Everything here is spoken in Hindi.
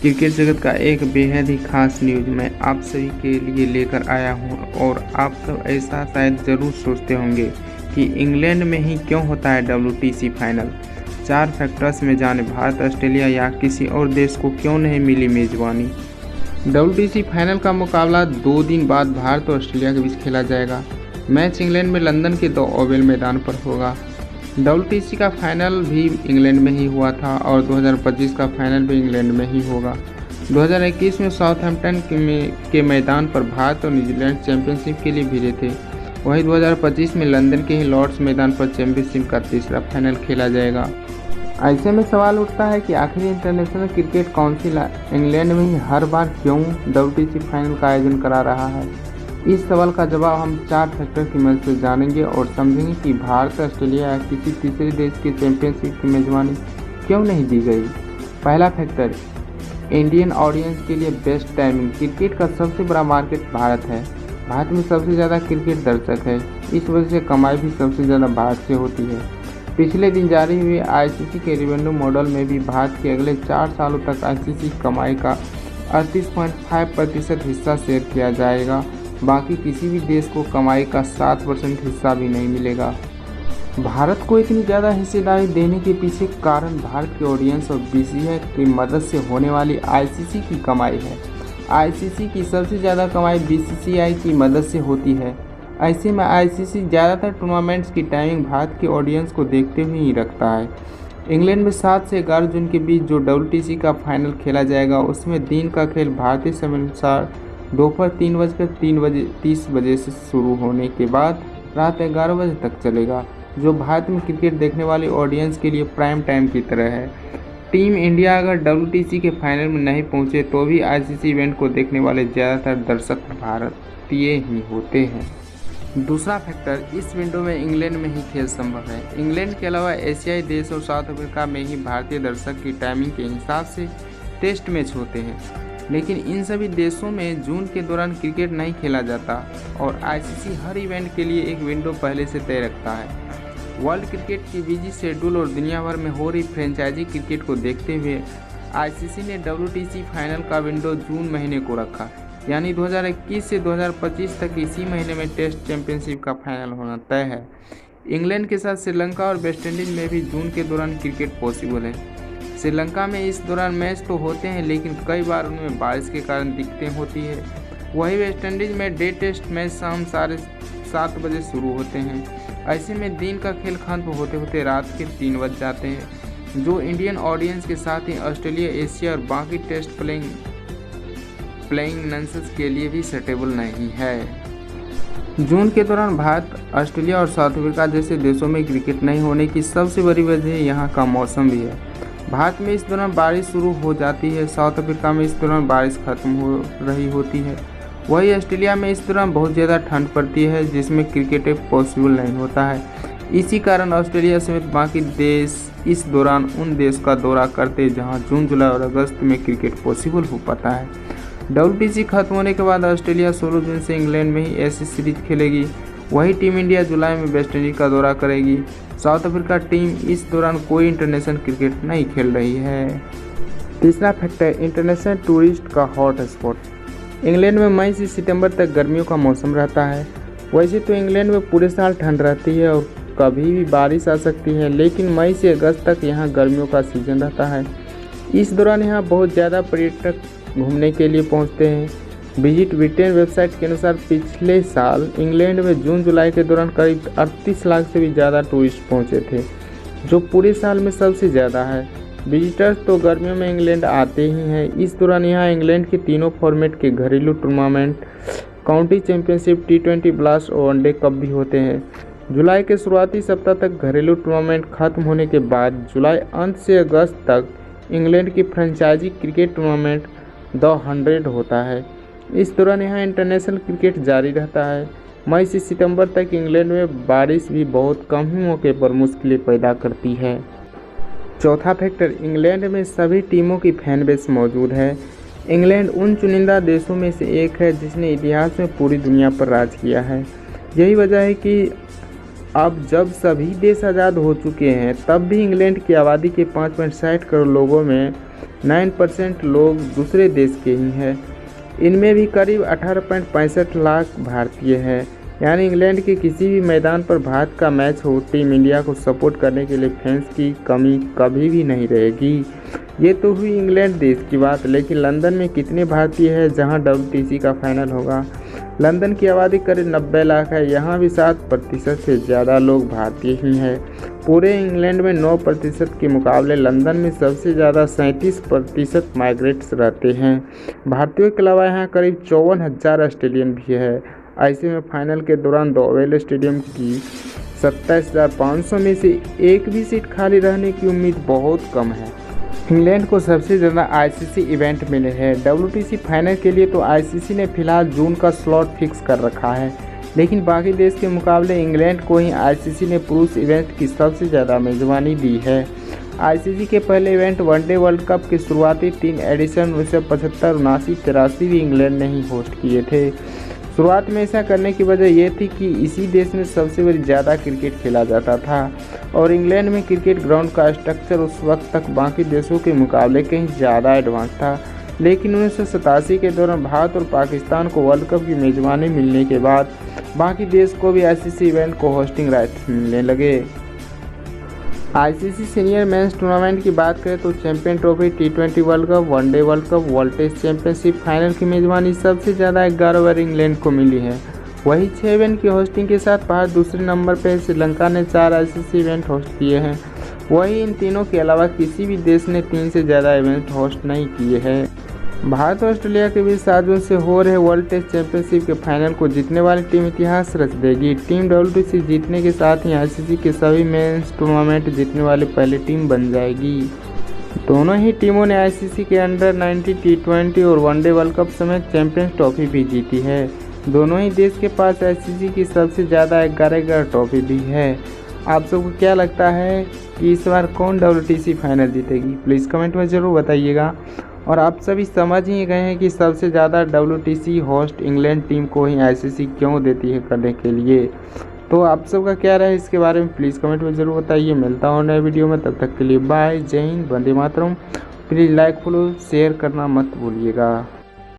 क्रिकेट जगत का एक बेहद ही खास न्यूज़ मैं आप सभी के लिए लेकर आया हूं और आप सब ऐसा शायद ज़रूर सोचते होंगे कि इंग्लैंड में ही क्यों होता है WTC फाइनल। 4 फैक्टर्स में जाने भारत, ऑस्ट्रेलिया या किसी और देश को क्यों नहीं मिली मेज़बानी। WTC फाइनल का मुकाबला 2 दिन बाद भारत और ऑस्ट्रेलिया के बीच खेला जाएगा। मैच इंग्लैंड में लंदन के 2 ओवल मैदान पर होगा। WTC का फाइनल भी इंग्लैंड में ही हुआ था और 2025 का फाइनल भी इंग्लैंड में ही होगा। 2021 में साउथहैम्पटन के मैदान पर भारत और न्यूजीलैंड चैंपियनशिप के लिए भिड़े थे। वहीं 2025 में लंदन के ही लॉर्ड्स मैदान पर चैंपियनशिप का तीसरा फाइनल खेला जाएगा। ऐसे में सवाल उठता है कि आखिर इंटरनेशनल क्रिकेट काउंसिल इंग्लैंड में ही हर बार क्यों WTC फाइनल का आयोजन करा रहा है। इस सवाल का जवाब हम 4 फैक्टर की मदद से जानेंगे और समझेंगे कि भारत, ऑस्ट्रेलिया या किसी तीसरे देश के चैंपियनशिप की मेजबानी क्यों नहीं दी गई। पहला फैक्टर, इंडियन ऑडियंस के लिए बेस्ट टाइमिंग। क्रिकेट का सबसे बड़ा मार्केट भारत है। भारत में सबसे ज़्यादा क्रिकेट दर्शक है, इस वजह से कमाई भी सबसे ज़्यादा भारत से होती है। पिछले दिन जारी हुए ICC के रेवेन्यू मॉडल में भी भारत के अगले 4 सालों तक ICC कमाई का 38.5% हिस्सा शेयर किया जाएगा। बाकी किसी भी देश को कमाई का 7% हिस्सा भी नहीं मिलेगा। भारत को इतनी ज़्यादा हिस्सेदारी देने के पीछे कारण भारत के ऑडियंस और BCCI की मदद से होने वाली ICC की कमाई है। ICC की सबसे ज़्यादा कमाई BCCI की मदद से होती है। ऐसे में ICC ज़्यादातर टूर्नामेंट्स की टाइमिंग भारत के ऑडियंस को देखते हुए ही रखता है। इंग्लैंड में 7 से 11 जून के बीच जो WTC का फाइनल खेला जाएगा उसमें दिन का खेल भारतीय समय अनुसार दोपहर 3:30 बजे से शुरू होने के बाद रात 11 बजे तक चलेगा, जो भारत में क्रिकेट देखने वाले ऑडियंस के लिए प्राइम टाइम की तरह है। टीम इंडिया अगर WTC के फाइनल में नहीं पहुंचे तो भी ICC इवेंट को देखने वाले ज़्यादातर दर्शक भारतीय ही होते हैं। दूसरा फैक्टर, इस विंडो में इंग्लैंड में ही खेल संभव है। इंग्लैंड के अलावा एशियाई देश और साउथ अफ्रीका में ही भारतीय दर्शक की टाइमिंग के हिसाब से टेस्ट मैच होते हैं, लेकिन इन सभी देशों में जून के दौरान क्रिकेट नहीं खेला जाता और ICC हर इवेंट के लिए एक विंडो पहले से तय रखता है। वर्ल्ड क्रिकेट की बिजी शेड्यूल और दुनिया भर में हो रही फ्रेंचाइजी क्रिकेट को देखते हुए ICC ने WTC फाइनल का विंडो जून महीने को रखा, यानी 2021 से 2025 तक इसी महीने में टेस्ट चैंपियनशिप का फाइनल होना तय है। इंग्लैंड के साथ श्रीलंका और वेस्टइंडीज में भी जून के दौरान क्रिकेट पॉसिबल है। श्रीलंका में इस दौरान मैच तो होते हैं, लेकिन कई बार उनमें बारिश के कारण दिक्कतें होती है। वहीं वेस्टइंडीज में डे टेस्ट मैच शाम 7:30 बजे शुरू होते हैं। ऐसे में दिन का खेल खत्म होते होते रात के 3 बज जाते हैं, जो इंडियन ऑडियंस के साथ ही ऑस्ट्रेलिया, एशिया और बाकी टेस्ट प्लेइंग नेशंस के लिए भी सूटेबल नहीं है। जून के दौरान भारत, ऑस्ट्रेलिया और साउथ अफ्रीका जैसे देशों में क्रिकेट नहीं होने की सबसे बड़ी वजह यहाँ का मौसम भी है। भारत में इस दौरान बारिश शुरू हो जाती है, साउथ अफ्रीका में इस दौरान बारिश खत्म हो रही होती है, वहीं ऑस्ट्रेलिया में इस दौरान बहुत ज़्यादा ठंड पड़ती है जिसमें क्रिकेट पॉसिबल नहीं होता है। इसी कारण ऑस्ट्रेलिया समेत बाकी देश इस दौरान उन देश का दौरा करते हैं जहां जून, जुलाई और अगस्त में क्रिकेट पॉसिबल हो पाता है। WTC खत्म होने के बाद ऑस्ट्रेलिया 16 जून से इंग्लैंड में ही ऐसी सीरीज खेलेगी। वही टीम इंडिया जुलाई में वेस्टइंडीज का दौरा करेगी। साउथ अफ्रीका टीम इस दौरान कोई इंटरनेशनल क्रिकेट नहीं खेल रही है। तीसरा फैक्टर, इंटरनेशनल टूरिस्ट का हॉट स्पॉट। इंग्लैंड में मई से सितंबर तक गर्मियों का मौसम रहता है। वैसे तो इंग्लैंड में पूरे साल ठंड रहती है और कभी भी बारिश आ सकती है, लेकिन मई से अगस्त तक यहाँ गर्मियों का सीजन रहता है। इस दौरान यहाँ बहुत ज़्यादा पर्यटक घूमने के लिए पहुँचते हैं। विजिट ब्रिटेन वेबसाइट के अनुसार पिछले साल इंग्लैंड में जून जुलाई के दौरान करीब 38 लाख से भी ज़्यादा टूरिस्ट पहुंचे थे, जो पूरे साल में सबसे ज़्यादा है। विजिटर्स तो गर्मियों में इंग्लैंड आते ही हैं। इस दौरान यहाँ इंग्लैंड के तीनों फॉर्मेट के घरेलू tournament, county championship, T20 blast और वनडे कप भी होते हैं। जुलाई के शुरुआती सप्ताह तक घरेलू टूर्नामेंट खत्म होने के बाद जुलाई अंत से अगस्त तक इंग्लैंड की फ्रेंचाइजी क्रिकेट टूर्नामेंट द 100 होता है। इस दौरान यहाँ इंटरनेशनल क्रिकेट जारी रहता है। मई से सितंबर तक इंग्लैंड में बारिश भी बहुत कम ही मौके पर मुश्किलें पैदा करती है। चौथा फैक्टर, इंग्लैंड में सभी टीमों की फैन बेस मौजूद है। इंग्लैंड उन चुनिंदा देशों में से एक है जिसने इतिहास में पूरी दुनिया पर राज किया है। यही वजह है कि अब जब सभी देश आज़ाद हो चुके हैं तब भी इंग्लैंड की आबादी के 5.60 करोड़ लोगों में 9% लोग दूसरे देश के ही हैं। इनमें भी करीब 18.65 लाख भारतीय हैं। यानी इंग्लैंड के किसी भी मैदान पर भारत का मैच हो, टीम इंडिया को सपोर्ट करने के लिए फैंस की कमी कभी भी नहीं रहेगी। ये तो हुई इंग्लैंड देश की बात, लेकिन लंदन में कितने भारतीय हैं जहां WTC का फाइनल होगा। लंदन की आबादी करीब 90 लाख है। यहाँ भी 7% से ज़्यादा लोग भारतीय ही हैं। पूरे इंग्लैंड में 9% के मुकाबले लंदन में सबसे ज़्यादा 37% माइग्रेट्स रहते हैं। भारतीयों के अलावा यहाँ करीब 54,000 ऑस्ट्रेलियन भी है। ऐसे में फाइनल के दौरान द ओवल स्टेडियम की 27,500 में से एक भी सीट खाली रहने की उम्मीद बहुत कम है। इंग्लैंड को सबसे ज़्यादा ICC इवेंट मिले हैं। WTC फाइनल के लिए तो ICC ने फिलहाल जून का स्लॉट फिक्स कर रखा है, लेकिन बाकी देश के मुकाबले इंग्लैंड को ही ICC ने पुरुष इवेंट की सबसे ज़्यादा मेज़बानी दी है। ICC के पहले इवेंट वनडे वर्ल्ड कप के शुरुआती 3 एडिशन 1975, 79, 83 भी इंग्लैंड ने ही होस्ट किए थे। शुरुआत में ऐसा करने की वजह यह थी कि इसी देश में सबसे ज़्यादा क्रिकेट खेला जाता था और इंग्लैंड में क्रिकेट ग्राउंड का स्ट्रक्चर उस वक्त तक बाकी देशों के मुकाबले कहीं ज़्यादा एडवांस था। लेकिन 1987 के दौरान भारत और पाकिस्तान को वर्ल्ड कप की मेज़बानी मिलने के बाद बाकी देश को भी ICC इवेंट को होस्टिंग राइट्स मिलने लगे। ICC सीनियर मेंस टूर्नामेंट की बात करें तो champion trophy, T20 world cup, one day world cup, world test championship final की मेज़बानी सबसे ज़्यादा 11 बार इंग्लैंड को मिली है। वही 6 इवेंट की होस्टिंग के साथ भारत दूसरे नंबर पर। श्रीलंका ने 4 ICC इवेंट होस्ट किए हैं। वही इन तीनों के अलावा किसी भी देश ने 3 से ज़्यादा इवेंट होस्ट नहीं किए हैं। भारत और ऑस्ट्रेलिया के बीच 7 जून से हो रहे वर्ल्ड टेस्ट चैंपियनशिप के फाइनल को जीतने वाली टीम इतिहास रच देगी। टीम WTC जीतने के साथ ही ICC के सभी मेंस टूर्नामेंट जीतने वाली पहली टीम बन जाएगी। दोनों ही टीमों ने ICC के अंडर-19 T20 और वनडे वर्ल्ड कप समेत चैंपियंस ट्रॉफी भी जीती है। दोनों ही देश के पास ICC की सबसे ज़्यादा 11 ट्रॉफी भी है। आप सबको क्या लगता है कि इस बार कौन WTC फाइनल जीतेगी? प्लीज़ कमेंट में ज़रूर बताइएगा। और आप सभी समझ ही गए हैं कि सबसे ज़्यादा WTC होस्ट इंग्लैंड टीम को ही ICC क्यों देती है करने के लिए। तो आप सबका क्या राय है इसके बारे में प्लीज़ कमेंट में ज़रूर बताइए। मिलता हूँ नए वीडियो में, तब तक के लिए बाय, जय Hind, Vande Mataram. Please like, follow, share करना मत भूलिएगा।